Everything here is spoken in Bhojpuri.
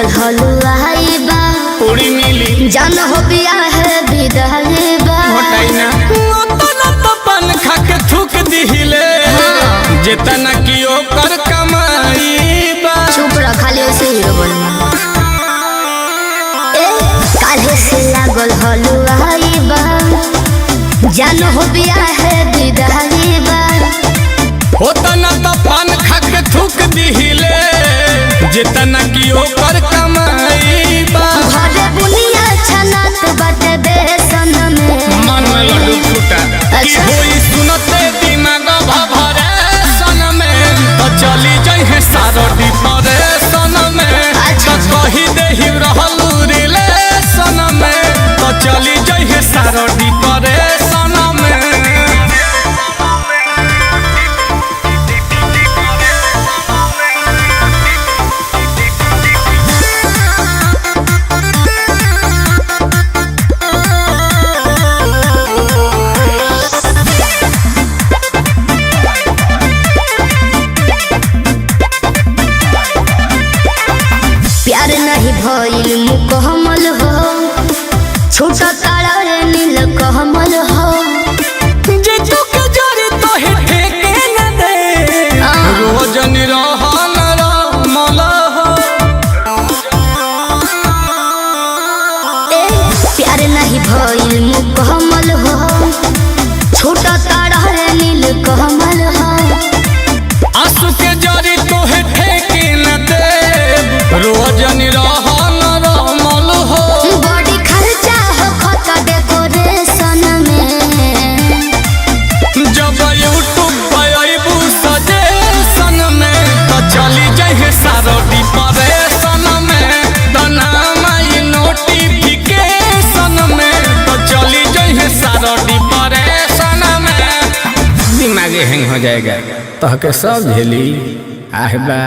लागल हलुआई बा पूरी मिली जान हो बिया है विदाई बा मोटाइना ओतना तो पान खा के थूक दिहिले जितना की ओकर कमाई बा चुप रह खाली ऐसे हीरो बोलना काले से लागल हलुआई बा जान हो बिया है विदाई बा ओतना तो पान खा के थूक दिहिले जितना की ओकर कमाई बा घरे बुनिया छनात बाटे बेसन में मन में लड्डू फूटा की अच्छा। होई सुनते दिमाग भभरे सन में तो चली जाई है सारोडी परे सन में अच्छा। तो कही देहि रहलू रिले सन में तो चली जाई है सारोडी परे सन में प्यार नहीं भइल मुकम्मल हो छोटा तारा रे नील कमल हो जे चुक जरी तो है ठेके न दे रोज निरहन रमल हो प्यार नहीं भइल मुकम्मल हो छोटा तारा रे नील कमल हो आंसू के जरी तो है ठेके न दे रोज निरहन रमल हो बड़ी खर्चा हो खता डेकोरेशन में जब यूट्यूब पे अइबू सजेशन में तो चली जाए सारोडी परेशन में तो नाम आई नोटिफिकेशन में तो चली जाए सारोडी परेशन में दिमाग हैंग हो जाएगा तो के सब झेली आहबा।